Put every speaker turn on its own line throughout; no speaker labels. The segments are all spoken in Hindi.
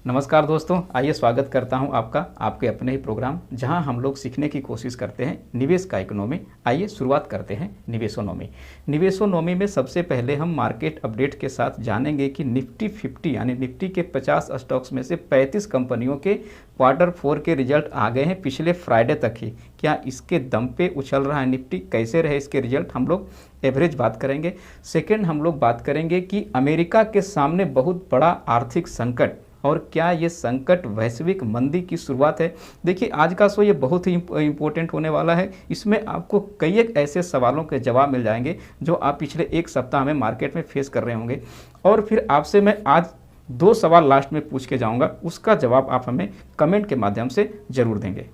नमस्कार दोस्तों, आइए स्वागत करता हूं आपका आपके अपने ही प्रोग्राम जहां हम लोग सीखने की कोशिश करते हैं निवेश का इकोनॉमी। आइए शुरुआत करते हैं निवेशोनॉमी। निवेशोनॉमी में सबसे पहले हम मार्केट अपडेट के साथ जानेंगे कि निफ्टी 50 यानी निफ्टी के 50 स्टॉक्स में से 35 कंपनियों के Q4 के रिजल्ट आ गए हैं पिछले फ्राइडे तक ही। क्या इसके दम पे उछल रहा है निफ्टी, कैसे रहे इसके रिजल्ट, हम लोग एवरेज बात करेंगे। सेकेंड, हम लोग बात करेंगे कि अमेरिका के सामने बहुत बड़ा आर्थिक संकट और क्या ये संकट वैश्विक मंदी की शुरुआत है। देखिए, आज का शो ये बहुत ही इम्पोर्टेंट होने वाला है। इसमें आपको कई एक ऐसे सवालों के जवाब मिल जाएंगे जो आप पिछले एक सप्ताह में मार्केट में फेस कर रहे होंगे, और फिर आपसे मैं आज 2 सवाल लास्ट में पूछ के जाऊंगा, उसका जवाब आप हमें कमेंट के माध्यम से ज़रूर देंगे।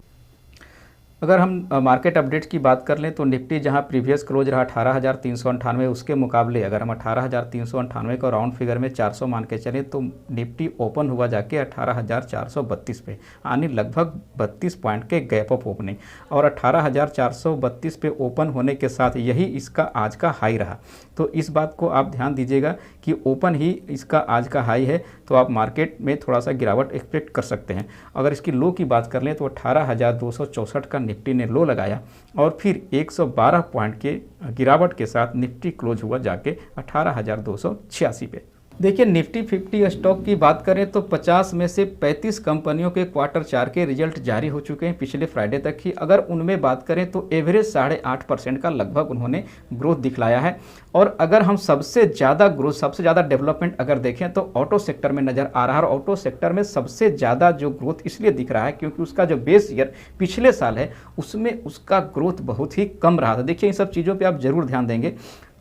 अगर हम मार्केट अपडेट की बात कर लें तो निफ्टी जहां प्रीवियस क्लोज रहा 18,398, उसके मुकाबले अगर हम 18,398 को राउंड फिगर में 400 मान के चलें तो निफ्टी ओपन हुआ जाके 18,432 पे, यानी लगभग 32 पॉइंट के गैप अप ओपनिंग, और 18,432 पे ओपन होने के साथ यही इसका आज का हाई रहा। तो इस बात को आप ध्यान दीजिएगा कि ओपन ही इसका आज का हाई है, तो आप मार्केट में थोड़ा सा गिरावट एक्सपेक्ट कर सकते हैं। अगर इसकी लो की बात कर लें तो 18,264 का निफ्टी ने लो लगाया और फिर 112 पॉइंट के गिरावट के साथ निफ्टी क्लोज हुआ जाके 18,286 पे। देखिए, निफ्टी 50 स्टॉक की बात करें तो 50 में से 35 कंपनियों के Q4 के रिजल्ट जारी हो चुके हैं पिछले फ्राइडे तक ही। अगर उनमें बात करें तो एवरेज 8.5% का लगभग उन्होंने ग्रोथ दिखलाया है। और अगर हम सबसे ज़्यादा ग्रोथ, सबसे ज़्यादा डेवलपमेंट अगर देखें तो ऑटो सेक्टर में नज़र आ रहा है। और ऑटो सेक्टर में सबसे ज़्यादा जो ग्रोथ इसलिए दिख रहा है क्योंकि उसका जो बेस ईयर पिछले साल है उसमें उसका ग्रोथ बहुत ही कम रहा था। देखिए, इन सब चीज़ों पर आप ज़रूर ध्यान देंगे।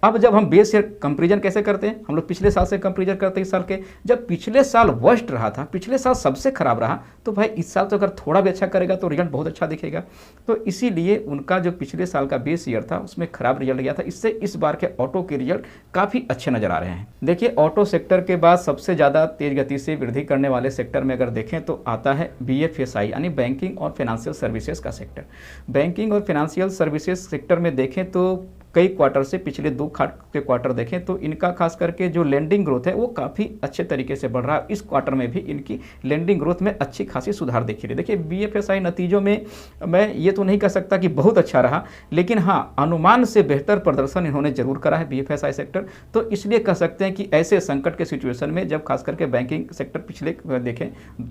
अब जब हम बेस ईयर कंपेरिजन कैसे करते हैं, हम लोग पिछले साल से कंपेरिजन करते हैं इस साल के। जब पिछले साल वर्स्ट रहा था, पिछले साल सबसे खराब रहा, तो भाई इस साल तो अगर थोड़ा भी अच्छा करेगा तो रिजल्ट बहुत अच्छा दिखेगा। तो इसीलिए उनका जो पिछले साल का बेस ईयर था उसमें खराब रिजल्ट गया था। इससे इस बार के ऑटो के रिजल्ट काफ़ी अच्छे नजर आ रहे हैं। देखिए, ऑटो सेक्टर के बाद सबसे ज़्यादा तेज गति से वृद्धि करने वाले सेक्टर में अगर देखें तो आता है BFSI यानी बैंकिंग और फाइनेंशियल सर्विसेज का सेक्टर। बैंकिंग और फाइनेंशियल सर्विसेज सेक्टर में देखें तो कई क्वार्टर से, पिछले 2 के क्वार्टर देखें तो इनका खास करके जो लेंडिंग ग्रोथ है वो काफ़ी अच्छे तरीके से बढ़ रहा है। इस क्वार्टर में भी इनकी लेंडिंग ग्रोथ में अच्छी खासी सुधार देखी रही। देखिए, BFSI नतीजों में मैं ये तो नहीं कह सकता कि बहुत अच्छा रहा, लेकिन हाँ, अनुमान से बेहतर प्रदर्शन इन्होंने जरूर करा है BFSI सेक्टर। तो इसलिए कह सकते हैं कि ऐसे संकट के सिचुएशन में जब खास करके बैंकिंग सेक्टर पिछले देखें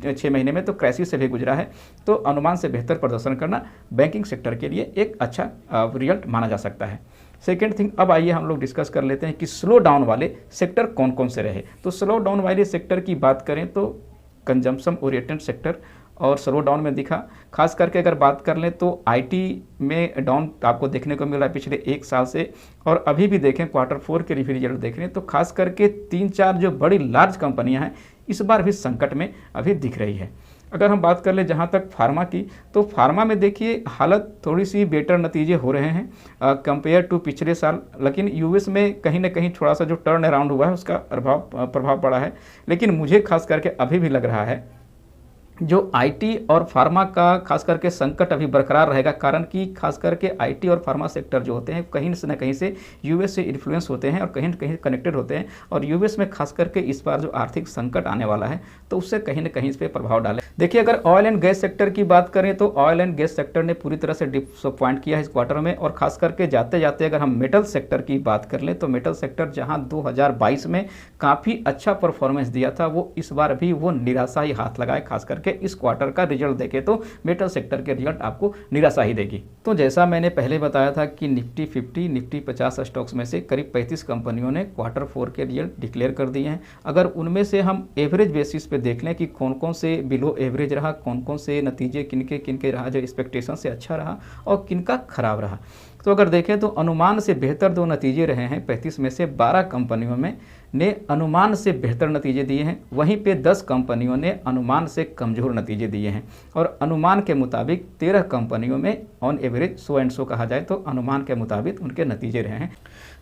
6 महीने में तो क्राइसिस से भी गुजरा है, तो अनुमान से बेहतर प्रदर्शन करना बैंकिंग सेक्टर के लिए एक अच्छा रिजल्ट माना जा सकता है। सेकेंड थिंग, अब आइए हम लोग डिस्कस कर लेते हैं कि स्लो डाउन वाले सेक्टर कौन कौन से रहे। तो स्लो डाउन वाले सेक्टर की बात करें तो कंजम्पशन ओरिएंटेड सेक्टर और स्लो डाउन में दिखा। खास करके अगर बात कर लें तो IT में डाउन आपको देखने को मिल रहा है पिछले 1 साल से। और अभी भी देखें Q4 के रिव्यू रिजल्ट देख रहे हैं तो खास करके 3-4 जो बड़ी लार्ज कंपनियां हैं इस बार भी संकट में अभी दिख रही है। अगर हम बात कर ले जहाँ तक फार्मा की, तो फार्मा में देखिए हालत थोड़ी सी बेटर नतीजे हो रहे हैं कंपेयर टू पिछले साल। लेकिन US में कहीं ना कहीं थोड़ा सा जो टर्न अराउंड हुआ है उसका प्रभाव पड़ा है। लेकिन मुझे खास करके अभी भी लग रहा है जो IT और फार्मा का खास करके संकट अभी बरकरार रहेगा, कारण कि खास करके IT और फार्मा सेक्टर जो होते हैं कहीं से न कहीं से US से इन्फ्लुएंस होते हैं और कहीं न कहीं कनेक्टेड होते हैं। और US में खास करके इस बार जो आर्थिक संकट आने वाला है तो उससे कहीं न कहीं इस पर प्रभाव डाले। देखिए, अगर ऑयल एंड गैस सेक्टर की बात करें तो ऑयल एंड गैस सेक्टर ने पूरी तरह से डिसअपॉइंट किया है इस क्वार्टर में। और खास करके जाते जाते अगर हम मेटल सेक्टर की बात कर लें तो मेटल सेक्टर जहाँ 2022 में काफ़ी अच्छा परफॉर्मेंस दिया था, वो इस बार भी वो निराशा ही हाथ लगाए। खास करके इस क्वार्टर का रिजल्ट देखें तो मेटल सेक्टर के रिजल्ट आपको निराशा ही देगी। तो जैसा मैंने पहले बताया था कि निफ्टी 50, निफ्टी 50 स्टॉक्स में से करीब 35 कंपनियों ने Q4 के रिजल्ट डिक्लेयर कर दिए हैं। अगर उनमें से हम एवरेज बेसिस पे देख लें कि कौन कौन से बिलो एवरेज रहा, कौन कौन से नतीजे किनके रहा जो एक्सपेक्टेशन से अच्छा रहा और किनका खराब रहा, तो अगर देखें तो अनुमान से बेहतर 2 नतीजे रहे हैं। 35 में से 12 कंपनियों में ने अनुमान से बेहतर नतीजे दिए हैं, वहीं पे 10 कंपनियों ने अनुमान से कमज़ोर नतीजे दिए हैं। और अनुमान के मुताबिक 13 कंपनियों में ऑन एवरेज 100 एंड 100 कहा जाए तो अनुमान के मुताबिक उनके नतीजे रहे हैं।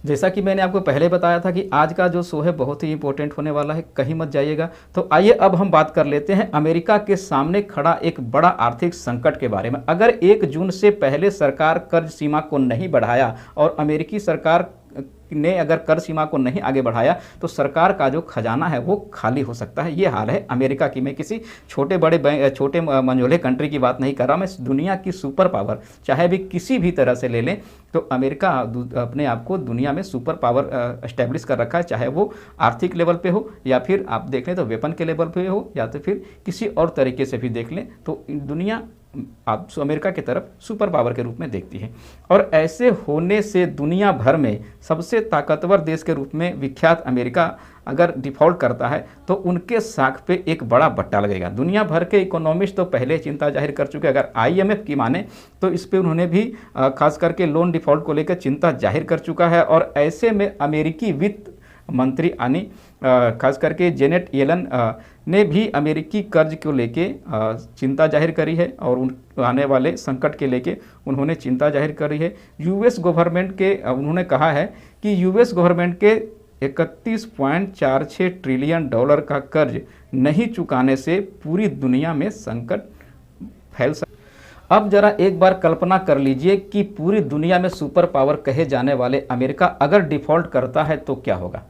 जैसा कि मैंने आपको पहले बताया था कि आज का जो शो है बहुत ही इंपॉर्टेंट होने वाला है, कहीं मत जाइएगा। तो आइए अब हम बात कर लेते हैं अमेरिका के सामने खड़ा एक बड़ा आर्थिक संकट के बारे में। अगर 1 जून से पहले सरकार कर्ज सीमा को नहीं बढ़ाया और अमेरिकी सरकार ने अगर कर सीमा को नहीं आगे बढ़ाया तो सरकार का जो खजाना है वो खाली हो सकता है। ये हाल है अमेरिका की। मैं किसी छोटे मंझोले कंट्री की बात नहीं कर रहा, मैं दुनिया की सुपर पावर, चाहे भी किसी भी तरह से ले लें तो अमेरिका अपने आप को दुनिया में सुपर पावर एस्टेब्लिश कर रखा है, चाहे वो आर्थिक लेवल पे हो या फिर आप देख लें तो वेपन के लेवल पे हो या तो फिर किसी और तरीके से भी देख लें तो दुनिया आप अमेरिका की तरफ सुपर पावर के रूप में देखती है। और ऐसे होने से दुनिया भर में सबसे ताकतवर देश के रूप में विख्यात अमेरिका अगर डिफ़ॉल्ट करता है तो उनके साख पे एक बड़ा बट्टा लगेगा। दुनिया भर के इकोनॉमिस्ट तो पहले चिंता जाहिर कर चुके, अगर IMF की माने तो इस पे उन्होंने भी खास करके लोन डिफ़ॉल्ट को लेकर चिंता जाहिर कर चुका है। और ऐसे में अमेरिकी वित्त मंत्री खास करके जेनेट येलन ने भी अमेरिकी कर्ज को लेके चिंता जाहिर करी है और आने वाले संकट के लेके उन्होंने चिंता जाहिर करी है। US गवर्नमेंट के उन्होंने कहा है कि US गवर्नमेंट के 31.46 ट्रिलियन डॉलर का कर्ज नहीं चुकाने से पूरी दुनिया में संकट फैल सकता। अब जरा एक बार कल्पना कर लीजिए कि पूरी दुनिया में सुपर पावर कहे जाने वाले अमेरिका अगर डिफ़ॉल्ट करता है तो क्या होगा।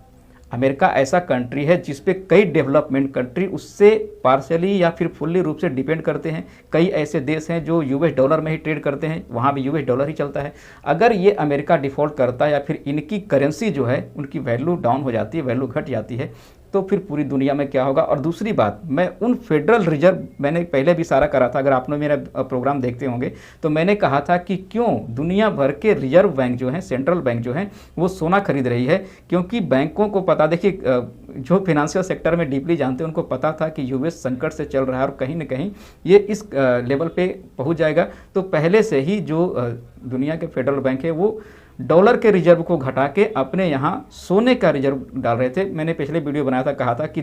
अमेरिका ऐसा कंट्री है जिस पे कई डेवलपमेंट कंट्री उससे पार्शली या फिर फुल्ली रूप से डिपेंड करते हैं। कई ऐसे देश हैं जो US डॉलर में ही ट्रेड करते हैं, वहाँ भी US डॉलर ही चलता है। अगर ये अमेरिका डिफ़ॉल्ट करता है या फिर इनकी करेंसी जो है उनकी वैल्यू डाउन हो जाती है, वैल्यू घट जाती है, तो फिर पूरी दुनिया में क्या होगा। और दूसरी बात, मैं उन फेडरल रिजर्व, मैंने पहले भी इशारा करा था, अगर आपने मेरा प्रोग्राम देखते होंगे तो मैंने कहा था कि क्यों दुनिया भर के रिजर्व बैंक जो हैं, सेंट्रल बैंक जो हैं, वो सोना खरीद रही है, क्योंकि बैंकों को पता, देखिए जो फिनेंशियल सेक्टर में डीपली जानते हैं उनको पता था कि US संकट से चल रहा है और कहीं ना कहीं ये इस लेवल पे पहुंच जाएगा। तो पहले से ही जो दुनिया के फेडरल बैंक है वो डॉलर के रिजर्व को घटा के अपने यहाँ सोने का रिजर्व डाल रहे थे। मैंने पिछले वीडियो बनाया था, कहा था कि